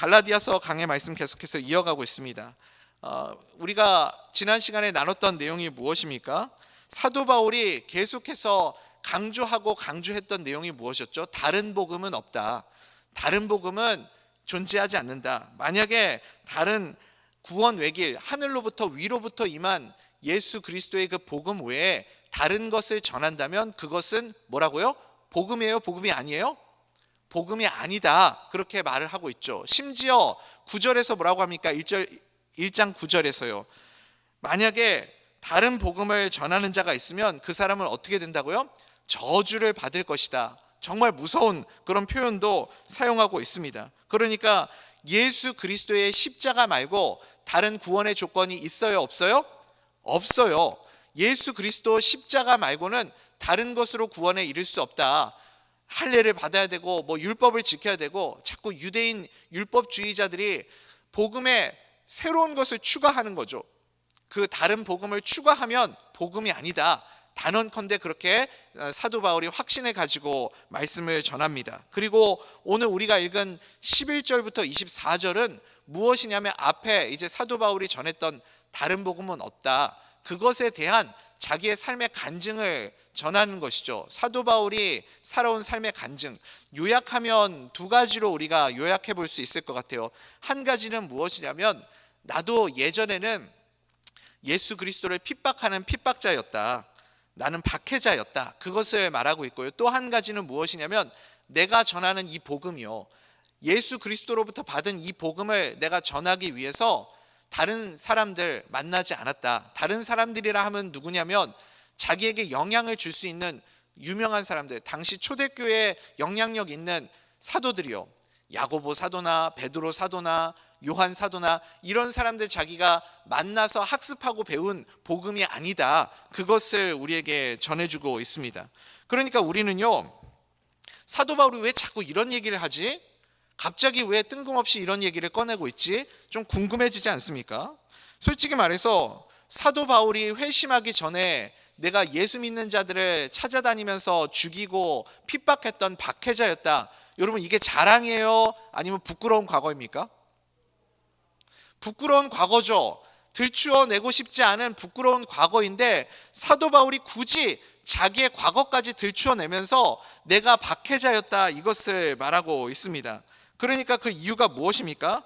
갈라디아서 강의 말씀 계속해서 이어가고 있습니다. 우리가 지난 시간에 나눴던 내용이 무엇입니까? 사도 바울이 계속해서 강조했던 내용이 무엇이었죠? 다른 복음은 없다. 다른 복음은 존재하지 않는다. 만약에 다른 구원 외길, 하늘로부터 위로부터 임한 예수 그리스도의 그 복음 외에 다른 것을 전한다면 그것은 뭐라고요? 복음이에요? 복음이 아니에요? 복음이 아니다. 그렇게 말을 하고 있죠. 심지어 9절에서 뭐라고 합니까? 1장 9절에서요. 만약에 다른 복음을 전하는 자가 있으면 그 사람은 어떻게 된다고요? 저주를 받을 것이다. 정말 무서운 그런 표현도 사용하고 있습니다. 그러니까 예수 그리스도의 십자가 말고 다른 구원의 조건이 있어요? 없어요? 없어요. 예수 그리스도 십자가 말고는 다른 것으로 구원에 이를 수 없다. 할례를 받아야 되고 율법을 지켜야 되고, 자꾸 유대인 율법주의자들이 복음에 새로운 것을 추가하는 거죠. 그 다른 복음을 추가하면 복음이 아니다. 단언컨대 그렇게 사도 바울이 확신을 가지고 말씀을 전합니다. 그리고 오늘 우리가 읽은 11절부터 24절은 무엇이냐면 앞에 이제 사도 바울이 전했던 다른 복음은 없다. 그것에 대한 자기의 삶의 간증을 전하는 것이죠. 사도 바울이 살아온 삶의 간증, 요약하면 두 가지로 우리가 요약해 볼 수 있을 것 같아요. 한 가지는 무엇이냐면, 나도 예전에는 예수 그리스도를 핍박하는 핍박자였다. 나는 박해자였다. 그것을 말하고 있고요. 또 한 가지는 무엇이냐면, 내가 전하는 이 복음이요, 예수 그리스도로부터 받은 이 복음을 내가 전하기 위해서 다른 사람들 만나지 않았다. 다른 사람들이라 하면 누구냐면 자기에게 영향을 줄 수 있는 유명한 사람들, 당시 초대교회에 영향력 있는 사도들이요, 야고보 사도나 베드로 사도나 요한 사도나 이런 사람들 자기가 만나서 학습하고 배운 복음이 아니다. 그것을 우리에게 전해주고 있습니다. 그러니까 우리는요, 사도 바울이 왜 자꾸 이런 얘기를 하지? 갑자기 왜 뜬금없이 이런 얘기를 꺼내고 있지? 좀 궁금해지지 않습니까? 솔직히 말해서 사도 바울이 회심하기 전에 내가 예수 믿는 자들을 찾아다니면서 죽이고 핍박했던 박해자였다. 여러분, 이게 자랑이에요? 아니면 부끄러운 과거입니까? 부끄러운 과거죠. 들추어내고 싶지 않은 부끄러운 과거인데, 사도 바울이 굳이 자기의 과거까지 들추어내면서 내가 박해자였다, 이것을 말하고 있습니다. 그러니까 그 이유가 무엇입니까?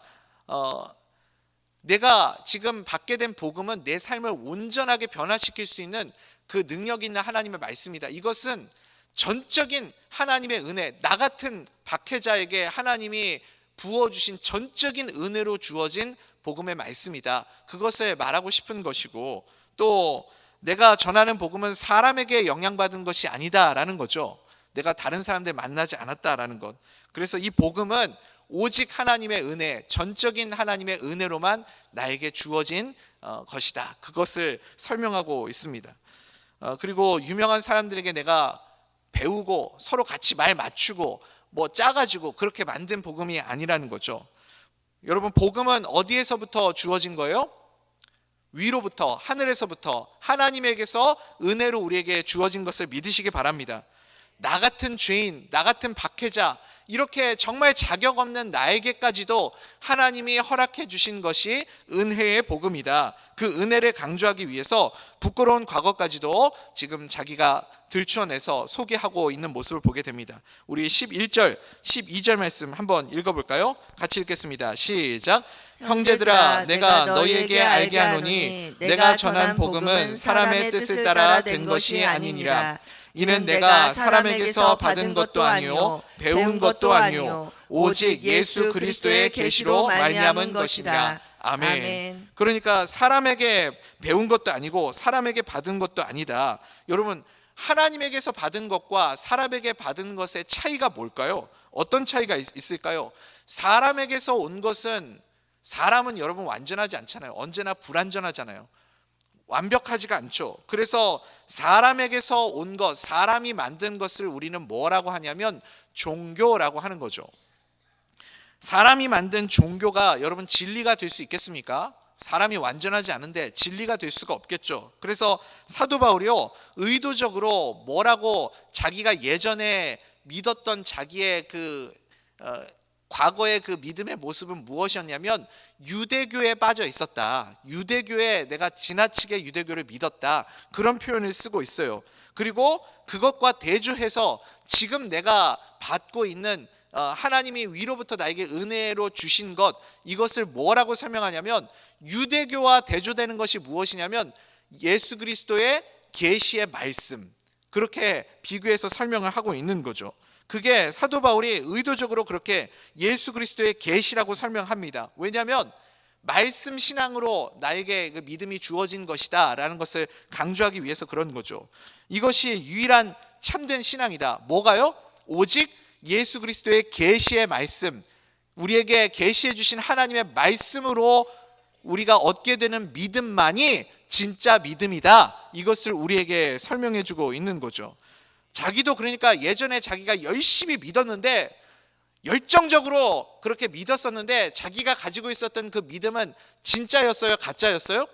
내가 지금 받게 된 복음은 내 삶을 온전하게 변화시킬 수 있는 그 능력 있는 하나님의 말씀이다. 이것은 전적인 하나님의 은혜, 나 같은 박해자에게 하나님이 부어주신 전적인 은혜로 주어진 복음의 말씀이다. 그것을 말하고 싶은 것이고, 또 내가 전하는 복음은 사람에게 영향받은 것이 아니다라는 거죠. 내가 다른 사람들 만나지 않았다라는 것. 그래서 이 복음은 오직 하나님의 은혜, 전적인 하나님의 은혜로만 나에게 주어진 것이다. 그것을 설명하고 있습니다. 그리고 유명한 사람들에게 내가 배우고 서로 같이 말 맞추고 짜가지고 그렇게 만든 복음이 아니라는 거죠. 여러분, 복음은 어디에서부터 주어진 거예요? 위로부터, 하늘에서부터, 하나님에게서 은혜로 우리에게 주어진 것을 믿으시기 바랍니다. 나 같은 죄인, 나 같은 박해자, 이렇게 정말 자격 없는 나에게까지도 하나님이 허락해 주신 것이 은혜의 복음이다. 그 은혜를 강조하기 위해서 부끄러운 과거까지도 지금 자기가 들추어내서 소개하고 있는 모습을 보게 됩니다. 우리 11절, 12절 말씀 한번 읽어볼까요? 같이 읽겠습니다. 시작. 형제들아, 내가 너희에게 알게 하노니 내가 전한 복음은 사람의 뜻을 따라 된 것이 아니니라. 이는 내가 사람에게서 받은 것도 아니요 배운 것도 아니요 오직 예수 그리스도의 계시로 말미암은 것이니라. 아멘. 그러니까 사람에게 배운 것도 아니고 사람에게 받은 것도 아니다. 여러분, 하나님에게서 받은 것과 사람에게 받은 것의 차이가 뭘까요? 어떤 차이가 있을까요? 사람에게서 온 것은, 사람은 여러분 완전하지 않잖아요. 언제나 불완전하잖아요. 완벽하지가 않죠. 그래서 사람에게서 온 것, 사람이 만든 것을 우리는 뭐라고 하냐면 종교라고 하는 거죠. 사람이 만든 종교가 여러분 진리가 될 수 있겠습니까? 사람이 완전하지 않은데 진리가 될 수가 없겠죠. 그래서 사도 바울이요, 의도적으로 뭐라고 자기가 예전에 믿었던 자기의 그 과거의 그 믿음의 모습은 무엇이었냐면 유대교에 빠져 있었다. 유대교에 내가 지나치게 유대교를 믿었다. 그런 표현을 쓰고 있어요. 그리고 그것과 대조해서 지금 내가 받고 있는 하나님이 위로부터 나에게 은혜로 주신 것, 이것을 뭐라고 설명하냐면 유대교와 대조되는 것이 무엇이냐면 예수 그리스도의 계시의 말씀, 그렇게 비교해서 설명을 하고 있는 거죠. 그게 사도 바울이 의도적으로 그렇게 예수 그리스도의 계시라고 설명합니다. 왜냐하면 말씀 신앙으로 나에게 그 믿음이 주어진 것이다 라는 것을 강조하기 위해서 그런 거죠. 이것이 유일한 참된 신앙이다. 뭐가요? 오직 예수 그리스도의 계시의 말씀, 우리에게 계시해 주신 하나님의 말씀으로 우리가 얻게 되는 믿음만이 진짜 믿음이다. 이것을 우리에게 설명해 주고 있는 거죠. 자기도 그러니까 예전에 자기가 열심히 믿었는데, 열정적으로 그렇게 믿었었는데 자기가 가지고 있었던 그 믿음은 진짜였어요? 가짜였어요?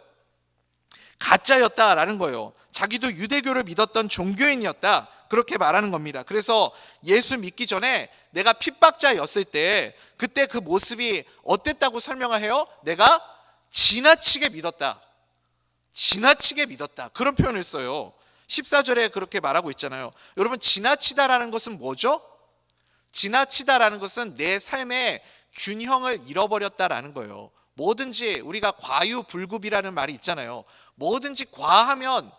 가짜였다라는 거예요. 자기도 유대교를 믿었던 종교인이었다, 그렇게 말하는 겁니다. 그래서 예수 믿기 전에 내가 핍박자였을 때 그때 그 모습이 어땠다고 설명을 해요? 내가 지나치게 믿었다, 지나치게 믿었다, 그런 표현을 써요. 14절에 그렇게 말하고 있잖아요. 여러분, 지나치다라는 것은 뭐죠? 지나치다라는 것은 내 삶의 균형을 잃어버렸다라는 거예요. 뭐든지 우리가 과유불급이라는 말이 있잖아요. 뭐든지 과하면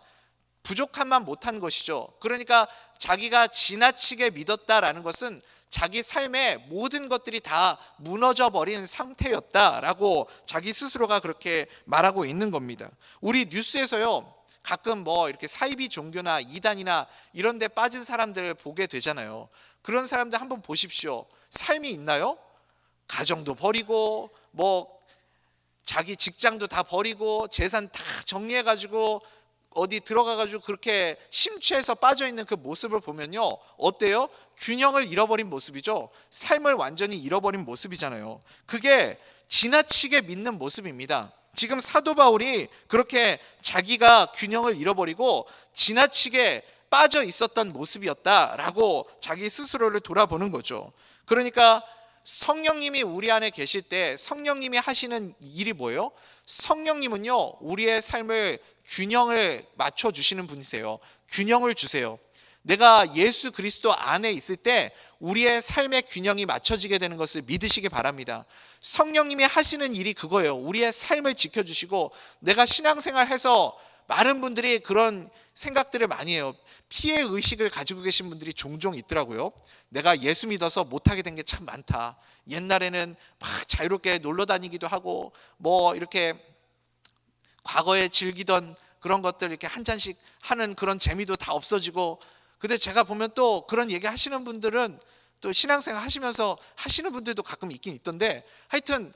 부족함만 못한 것이죠. 그러니까 자기가 지나치게 믿었다라는 것은 자기 삶의 모든 것들이 다 무너져 버린 상태였다라고 자기 스스로가 그렇게 말하고 있는 겁니다. 우리 뉴스에서요, 가끔 뭐 이렇게 사이비 종교나 이단이나 이런 데 빠진 사람들 보게 되잖아요. 그런 사람들 한번 보십시오. 삶이 있나요? 가정도 버리고 뭐 자기 직장도 다 버리고 재산 다 정리해가지고 어디 들어가가지고 그렇게 심취해서 빠져있는 그 모습을 보면요, 어때요? 균형을 잃어버린 모습이죠. 삶을 완전히 잃어버린 모습이잖아요. 그게 지나치게 믿는 모습입니다. 지금 사도 바울이 그렇게 자기가 균형을 잃어버리고 지나치게 빠져 있었던 모습이었다라고 자기 스스로를 돌아보는 거죠. 그러니까 성령님이 우리 안에 계실 때 성령님이 하시는 일이 뭐예요? 성령님은요, 우리의 삶을 균형을 맞춰주시는 분이세요. 균형을 주세요. 내가 예수 그리스도 안에 있을 때 우리의 삶의 균형이 맞춰지게 되는 것을 믿으시기 바랍니다. 성령님이 하시는 일이 그거예요. 우리의 삶을 지켜주시고, 내가 신앙생활해서 많은 분들이 그런 생각들을 많이 해요. 피해 의식을 가지고 계신 분들이 종종 있더라고요. 내가 예수 믿어서 못하게 된 게 참 많다. 옛날에는 막 자유롭게 놀러 다니기도 하고 뭐 이렇게 과거에 즐기던 그런 것들 이렇게 한 잔씩 하는 그런 재미도 다 없어지고. 근데 제가 보면 또 그런 얘기 하시는 분들은 또 신앙생활 하시면서 하시는 분들도 가끔 있긴 있던데, 하여튼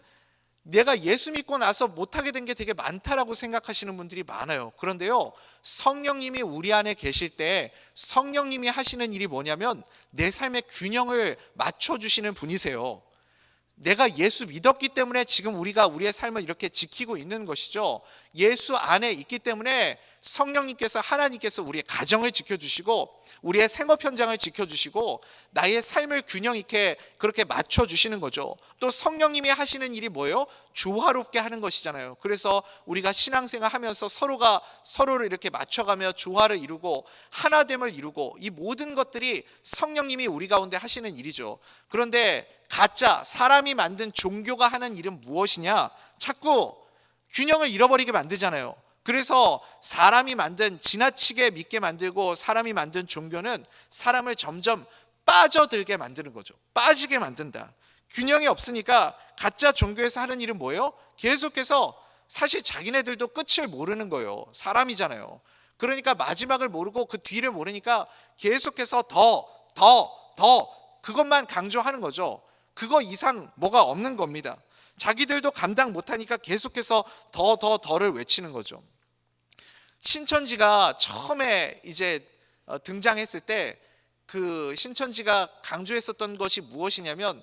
내가 예수 믿고 나서 못하게 된 게 되게 많다라고 생각하시는 분들이 많아요. 그런데요, 성령님이 우리 안에 계실 때 성령님이 하시는 일이 뭐냐면 내 삶의 균형을 맞춰주시는 분이세요. 내가 예수 믿었기 때문에 지금 우리가 우리의 삶을 이렇게 지키고 있는 것이죠. 예수 안에 있기 때문에 성령님께서, 하나님께서 우리의 가정을 지켜주시고 우리의 생업 현장을 지켜주시고 나의 삶을 균형 있게 그렇게 맞춰주시는 거죠. 또 성령님이 하시는 일이 뭐예요? 조화롭게 하는 것이잖아요. 그래서 우리가 신앙생활 하면서 서로가 서로를 이렇게 맞춰가며 조화를 이루고 하나됨을 이루고, 이 모든 것들이 성령님이 우리 가운데 하시는 일이죠. 그런데 가짜 사람이 만든 종교가 하는 일은 무엇이냐? 자꾸 균형을 잃어버리게 만들잖아요. 그래서 사람이 만든, 지나치게 믿게 만들고 사람이 만든 종교는 사람을 점점 빠져들게 만드는 거죠. 빠지게 만든다. 균형이 없으니까 가짜 종교에서 하는 일은 뭐예요? 계속해서 사실 자기네들도 끝을 모르는 거예요. 사람이잖아요. 그러니까 마지막을 모르고 그 뒤를 모르니까 계속해서 더 그것만 강조하는 거죠. 그거 이상 뭐가 없는 겁니다. 자기들도 감당 못하니까 계속해서 더를 외치는 거죠. 신천지가 처음에 이제 등장했을 때 그 신천지가 강조했었던 것이 무엇이냐면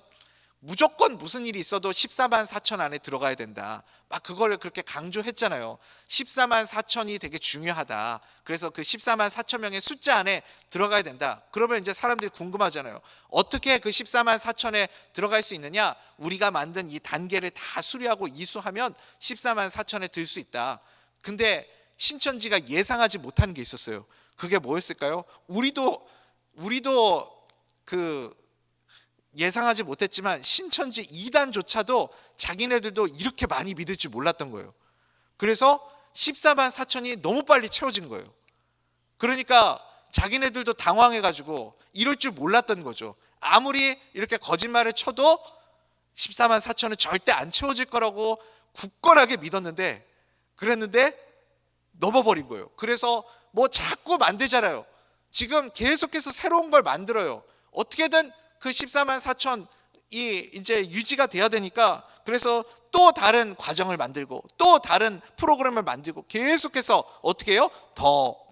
무조건 무슨 일이 있어도 14만 4천 안에 들어가야 된다. 막 그걸 그렇게 강조했잖아요. 14만 4천이 되게 중요하다. 그래서 그 14만 4천 명의 숫자 안에 들어가야 된다. 그러면 이제 사람들이 궁금하잖아요. 어떻게 그 14만 4천에 들어갈 수 있느냐? 우리가 만든 이 단계를 다 수료하고 이수하면 14만 4천에 들 수 있다. 근데 신천지가 예상하지 못한 게 있었어요. 그게 뭐였을까요? 우리도 그 예상하지 못했지만 신천지 2단조차도 자기네들도 이렇게 많이 믿을 줄 몰랐던 거예요. 그래서 14만 4천이 너무 빨리 채워진 거예요. 그러니까 자기네들도 당황해가지고 이럴 줄 몰랐던 거죠. 아무리 이렇게 거짓말을 쳐도 14만 4천은 절대 안 채워질 거라고 굳건하게 믿었는데, 그랬는데 넘어버린 거예요. 그래서 뭐 자꾸 만들잖아요. 지금 계속해서 새로운 걸 만들어요. 어떻게든 그 14만 4천이 이제 유지가 돼야 되니까, 그래서 또 다른 과정을 만들고 또 다른 프로그램을 만들고 계속해서 어떻게 해요? 더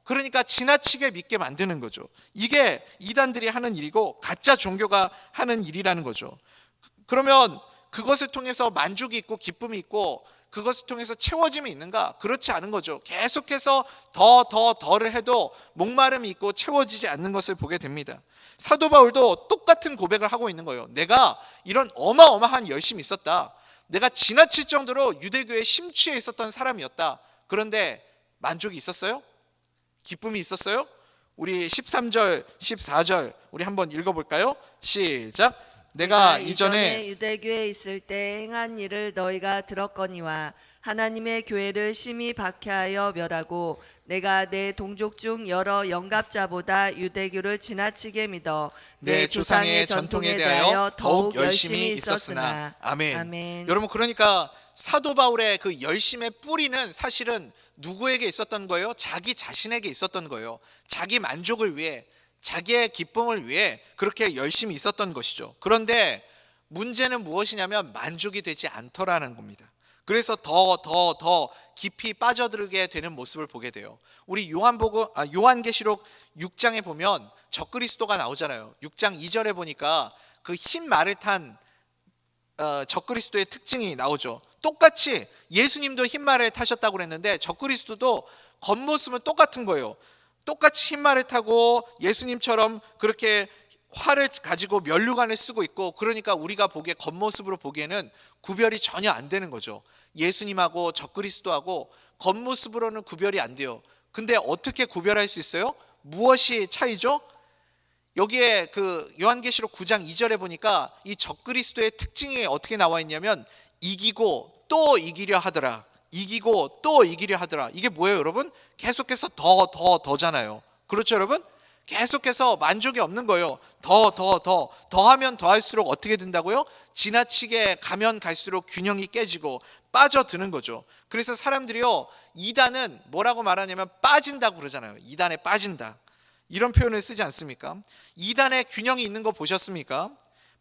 그러니까 지나치게 믿게 만드는 거죠. 이게 이단들이 하는 일이고 가짜 종교가 하는 일이라는 거죠. 그러면 그것을 통해서 만족이 있고 기쁨이 있고 그것을 통해서 채워짐이 있는가? 그렇지 않은 거죠. 계속해서 더를 해도 목마름이 있고 채워지지 않는 것을 보게 됩니다. 사도 바울도 똑같은 고백을 하고 있는 거예요. 내가 이런 어마어마한 열심이 있었다. 내가 지나칠 정도로 유대교에 심취해 있었던 사람이었다. 그런데 만족이 있었어요? 기쁨이 있었어요? 우리 13절, 14절 우리 한번 읽어볼까요? 시작. 내가 이전에 유대교에 있을 때 행한 일을 너희가 들었거니와 하나님의 교회를 심히 박해하여 멸하고 내가 내 동족 중 여러 영갑자보다 유대교를 지나치게 믿어 내 조상의 전통에 대하여 더욱 열심히 있었으나. 아멘. 아멘. 여러분, 그러니까 사도 바울의 그 열심의 뿌리는 사실은 누구에게 있었던 거예요? 자기 자신에게 있었던 거예요. 자기 만족을 위해, 자기의 기쁨을 위해 그렇게 열심히 있었던 것이죠. 그런데 문제는 무엇이냐면 만족이 되지 않더라는 겁니다. 그래서 더 깊이 빠져들게 되는 모습을 보게 돼요. 우리 요한계시록 6장에 보면 적그리스도가 나오잖아요. 6장 2절에 보니까 그 흰 말을 탄 적그리스도의 특징이 나오죠. 똑같이 예수님도 흰 말을 타셨다고 그랬는데 적그리스도도 겉모습은 똑같은 거예요. 똑같이 흰 말을 타고 예수님처럼 그렇게 활을 가지고 면류관을 쓰고 있고, 그러니까 우리가 보기에 겉모습으로 보기에는 구별이 전혀 안 되는 거죠. 예수님하고 적그리스도하고 겉모습으로는 구별이 안 돼요. 근데 어떻게 구별할 수 있어요? 무엇이 차이죠? 여기에 그 요한계시록 9장 2절에 보니까 이 적그리스도의 특징이 어떻게 나와 있냐면 이기고 또 이기려 하더라. 이기고 또 이기려 하더라. 이게 뭐예요, 여러분? 계속해서 더잖아요. 그렇죠, 여러분? 계속해서 만족이 없는 거예요. 더하면 더할수록 어떻게 된다고요? 지나치게 가면 갈수록 균형이 깨지고 빠져드는 거죠. 그래서 사람들이요, 이단은 뭐라고 말하냐면 빠진다고 그러잖아요. 이단에 빠진다, 이런 표현을 쓰지 않습니까? 이단에 균형이 있는 거 보셨습니까?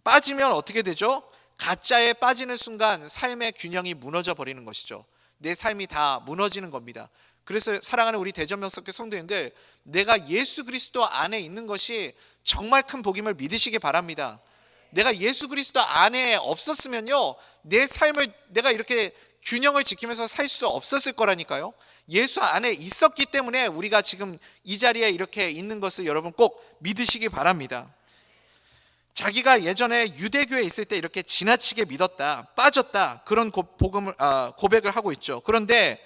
빠지면 어떻게 되죠? 가짜에 빠지는 순간 삶의 균형이 무너져 버리는 것이죠. 내 삶이 다 무너지는 겁니다. 그래서 사랑하는 우리 대전명석교 성도님들, 내가 예수 그리스도 안에 있는 것이 정말 큰 복임을 믿으시기 바랍니다. 내가 예수 그리스도 안에 없었으면요, 내 삶을 내가 이렇게 균형을 지키면서 살 수 없었을 거라니까요. 예수 안에 있었기 때문에 우리가 지금 이 자리에 이렇게 있는 것을 여러분 꼭 믿으시기 바랍니다. 자기가 예전에 유대교에 있을 때 이렇게 지나치게 믿었다, 빠졌다, 그런 고백을 하고 있죠. 그런데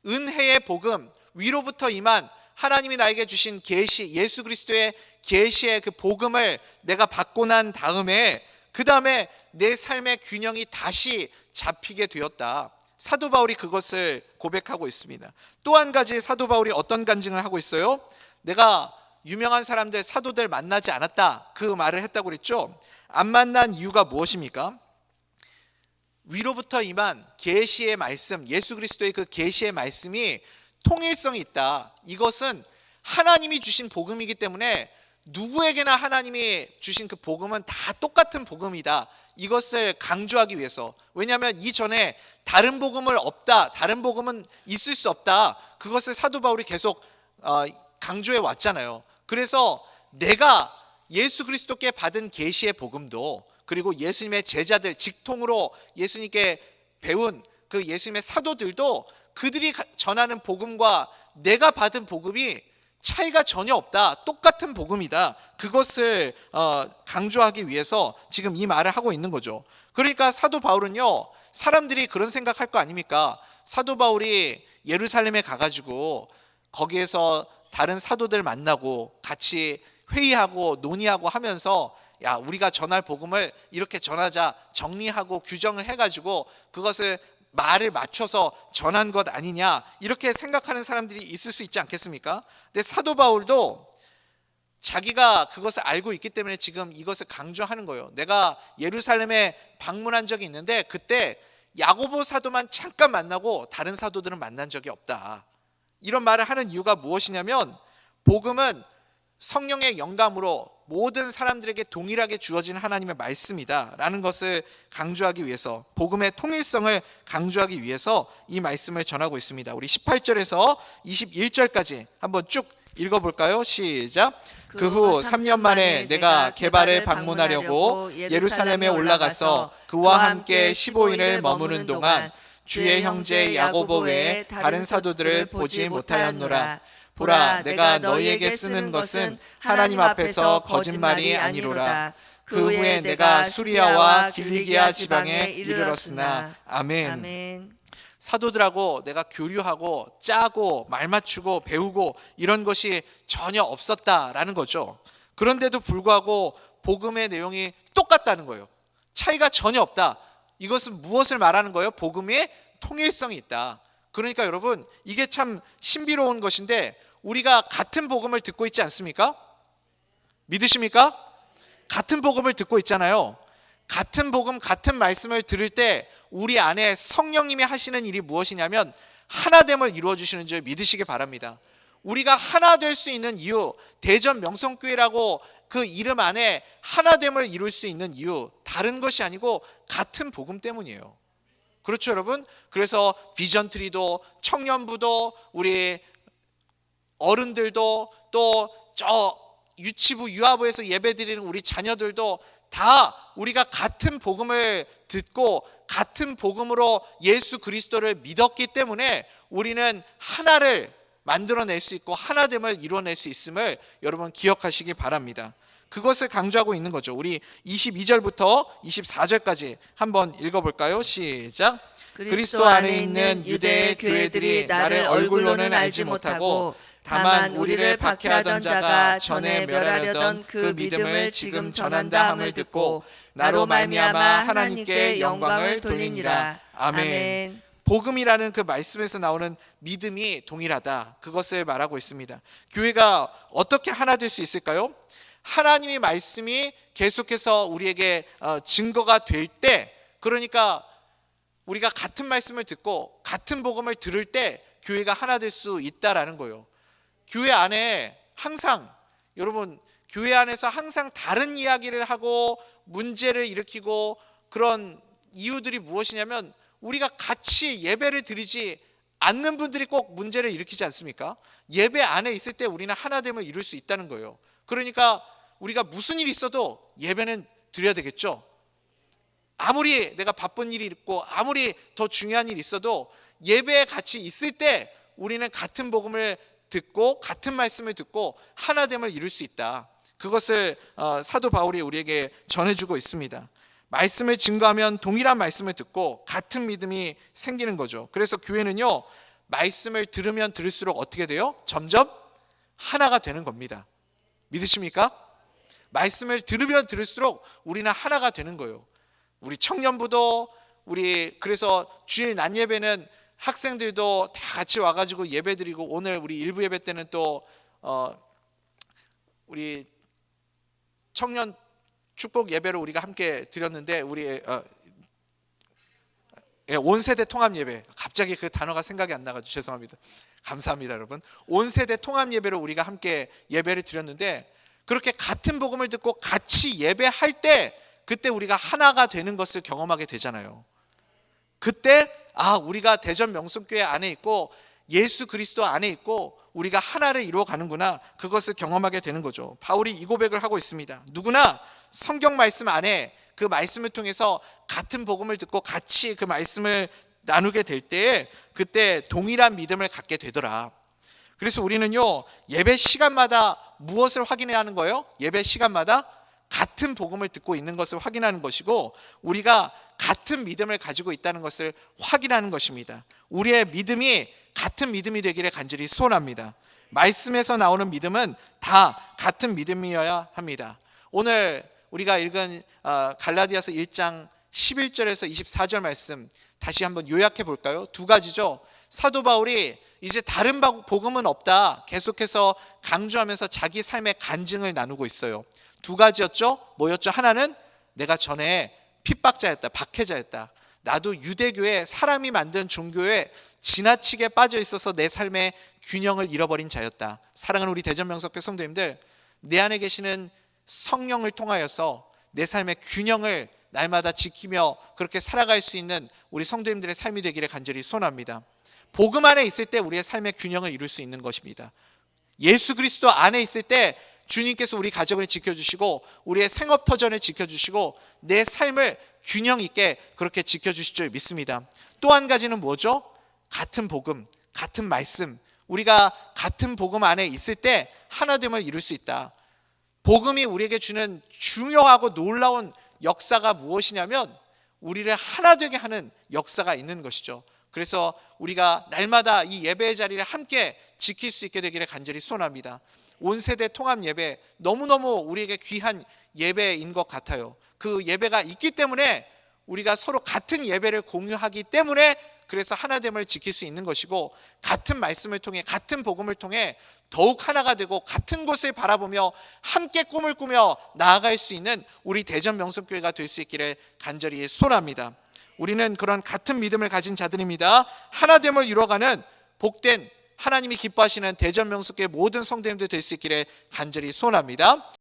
은혜의 복음, 위로부터 임한 하나님이 나에게 주신 계시, 예수 그리스도의 계시의 그 복음을 내가 받고 난 다음에 그 다음에 내 삶의 균형이 다시 잡히게 되었다. 사도 바울이 그것을 고백하고 있습니다. 또 한 가지 사도 바울이 어떤 간증을 하고 있어요? 내가 유명한 사람들, 사도들 만나지 않았다, 그 말을 했다고 그랬죠. 안 만난 이유가 무엇입니까? 위로부터 임한 계시의 말씀, 예수 그리스도의 그 계시의 말씀이 통일성이 있다. 이것은 하나님이 주신 복음이기 때문에 누구에게나 하나님이 주신 그 복음은 다 똑같은 복음이다. 이것을 강조하기 위해서. 왜냐하면 이전에 다른 복음은 없다, 다른 복음은 있을 수 없다, 그것을 사도 바울이 계속 강조해 왔잖아요. 그래서 내가 예수 그리스도께 받은 계시의 복음도, 그리고 예수님의 제자들 직통으로 예수님께 배운 그 예수님의 사도들도 그들이 전하는 복음과 내가 받은 복음이 차이가 전혀 없다, 똑같은 복음이다, 그것을 강조하기 위해서 지금 이 말을 하고 있는 거죠. 그러니까 사도 바울은요, 사람들이 그런 생각할 거 아닙니까? 사도 바울이 예루살렘에 가가지고 거기에서 다른 사도들 만나고 같이 회의하고 논의하고 하면서, 야, 우리가 전할 복음을 이렇게 전하자, 정리하고 규정을 해가지고 그것을 말을 맞춰서 전한 것 아니냐, 이렇게 생각하는 사람들이 있을 수 있지 않겠습니까? 근데 사도 바울도 자기가 그것을 알고 있기 때문에 지금 이것을 강조하는 거예요. 내가 예루살렘에 방문한 적이 있는데 그때 야고보 사도만 잠깐 만나고 다른 사도들은 만난 적이 없다. 이런 말을 하는 이유가 무엇이냐면, 복음은 성령의 영감으로 모든 사람들에게 동일하게 주어진 하나님의 말씀이다 라는 것을 강조하기 위해서, 복음의 통일성을 강조하기 위해서 이 말씀을 전하고 있습니다. 우리 18절에서 21절까지 한번 쭉 읽어볼까요? 시작. 그 후 3년 만에 내가 게바를 방문하려고 예루살렘에 올라가서 그와 함께 15일을 머무는 동안 주의 형제 야고보 외에 다른 사도들을 보지 못하였노라. 보라, 내가 너희에게 쓰는 것은 하나님 앞에서 거짓말이 아니로라. 그 후에 내가 수리아와 길리기아 지방에 이르렀으나. 아멘. 아멘. 사도들하고 내가 교류하고 짜고 말 맞추고 배우고 이런 것이 전혀 없었다라는 거죠. 그런데도 불구하고 복음의 내용이 똑같다는 거예요. 차이가 전혀 없다. 이것은 무엇을 말하는 거예요? 복음의 통일성이 있다. 그러니까 여러분, 이게 참 신비로운 것인데, 우리가 같은 복음을 듣고 있지 않습니까? 믿으십니까? 같은 복음을 듣고 있잖아요. 같은 복음, 같은 말씀을 들을 때 우리 안에 성령님이 하시는 일이 무엇이냐면 하나됨을 이루어 주시는 줄 믿으시기 바랍니다. 우리가 하나 될 수 있는 이유, 대전 명성교회라고 그 이름 안에 하나됨을 이룰 수 있는 이유, 다른 것이 아니고 같은 복음 때문이에요. 그렇죠, 여러분? 그래서 비전트리도, 청년부도, 우리 어른들도, 또 저 유치부, 유아부에서 예배드리는 우리 자녀들도 다 우리가 같은 복음을 듣고 같은 복음으로 예수 그리스도를 믿었기 때문에 우리는 하나를 만들어낼 수 있고 하나됨을 이루어낼 수 있음을 여러분 기억하시기 바랍니다. 그것을 강조하고 있는 거죠. 우리 22절부터 24절까지 한번 읽어볼까요? 시작. 그리스도 안에 있는 유대의 교회들이 나를 얼굴로는 알지 못하고 다만 우리를 박해하던 자가 전에 멸하려던 그 믿음을 지금 전한다 함을 듣고 나로 말미암아 하나님께 영광을 돌리니라. 아멘. 복음이라는 그 말씀에서 나오는 믿음이 동일하다, 그것을 말하고 있습니다. 교회가 어떻게 하나 될 수 있을까요? 하나님의 말씀이 계속해서 우리에게 증거가 될 때, 그러니까 우리가 같은 말씀을 듣고 같은 복음을 들을 때 교회가 하나 될 수 있다라는 거예요. 교회 안에 항상, 여러분, 교회 안에서 항상 다른 이야기를 하고 문제를 일으키고 그런 이유들이 무엇이냐면, 우리가 같이 예배를 드리지 않는 분들이 꼭 문제를 일으키지 않습니까? 예배 안에 있을 때 우리는 하나됨을 이룰 수 있다는 거예요. 그러니까 우리가 무슨 일이 있어도 예배는 드려야 되겠죠. 아무리 내가 바쁜 일이 있고 아무리 더 중요한 일이 있어도 예배에 같이 있을 때 우리는 같은 복음을 듣고 같은 말씀을 듣고 하나됨을 이룰 수 있다. 그것을 사도 바울이 우리에게 전해주고 있습니다. 말씀을 증거하면 동일한 말씀을 듣고 같은 믿음이 생기는 거죠. 그래서 교회는요, 말씀을 들으면 들을수록 어떻게 돼요? 점점 하나가 되는 겁니다. 믿으십니까? 말씀을 들으면 들을수록 우리는 하나가 되는 거예요. 우리 청년부도, 우리 그래서 주일 낮 예배는 학생들도 다 같이 와가지고 예배드리고, 오늘 우리 일부 예배 때는 또 우리 청년 축복 예배를 우리가 함께 드렸는데, 우리 온 세대 통합 예배, 갑자기 그 단어가 생각이 안 나가지고 죄송합니다. 감사합니다, 여러분. 온 세대 통합 예배를 우리가 함께 예배를 드렸는데, 그렇게 같은 복음을 듣고 같이 예배할 때 그때 우리가 하나가 되는 것을 경험하게 되잖아요. 그때 우리가 대전 명성교회 안에 있고 예수 그리스도 안에 있고 우리가 하나를 이루어가는구나, 그것을 경험하게 되는 거죠. 바울이 이 고백을 하고 있습니다. 누구나 성경 말씀 안에 그 말씀을 통해서 같은 복음을 듣고 같이 그 말씀을 나누게 될 때에 그때 동일한 믿음을 갖게 되더라. 그래서 우리는요, 예배 시간마다 무엇을 확인해야 하는 거예요? 예배 시간마다 같은 복음을 듣고 있는 것을 확인하는 것이고, 우리가 같은 믿음을 가지고 있다는 것을 확인하는 것입니다. 우리의 믿음이 같은 믿음이 되기를 간절히 소원합니다. 말씀에서 나오는 믿음은 다 같은 믿음이어야 합니다. 오늘 우리가 읽은 갈라디아서 1장 11절에서 24절 말씀 다시 한번 요약해 볼까요? 두 가지죠. 사도 바울이 이제 다른 복음은 없다 계속해서 강조하면서 자기 삶의 간증을 나누고 있어요. 두 가지였죠. 뭐였죠? 하나는 내가 전에 핍박자였다, 박해자였다. 나도 유대교에, 사람이 만든 종교에 지나치게 빠져 있어서 내 삶의 균형을 잃어버린 자였다. 사랑하는 우리 대전명석교 성도님들, 내 안에 계시는 성령을 통하여서 내 삶의 균형을 날마다 지키며 그렇게 살아갈 수 있는 우리 성도님들의 삶이 되기를 간절히 소원합니다. 복음 안에 있을 때 우리의 삶의 균형을 이룰 수 있는 것입니다. 예수 그리스도 안에 있을 때 주님께서 우리 가정을 지켜주시고 우리의 생업터전을 지켜주시고 내 삶을 균형 있게 그렇게 지켜주실 줄 믿습니다. 또 한 가지는 뭐죠? 같은 복음, 같은 말씀, 우리가 같은 복음 안에 있을 때 하나됨을 이룰 수 있다. 복음이 우리에게 주는 중요하고 놀라운 역사가 무엇이냐면 우리를 하나 되게 하는 역사가 있는 것이죠. 그래서 우리가 날마다 이 예배의 자리를 함께 지킬 수 있게 되기를 간절히 소원합니다. 온 세대 통합 예배, 너무너무 우리에게 귀한 예배인 것 같아요. 그 예배가 있기 때문에 우리가 서로 같은 예배를 공유하기 때문에 그래서 하나됨을 지킬 수 있는 것이고, 같은 말씀을 통해, 같은 복음을 통해 더욱 하나가 되고 같은 곳을 바라보며 함께 꿈을 꾸며 나아갈 수 있는 우리 대전명석교회가 될 수 있기를 간절히 소원합니다. 우리는 그런 같은 믿음을 가진 자들입니다. 하나됨을 이루어가는 복된 하나님이 기뻐하시는 대전명석교회 모든 성도님들 될 수 있기를 간절히 소원합니다.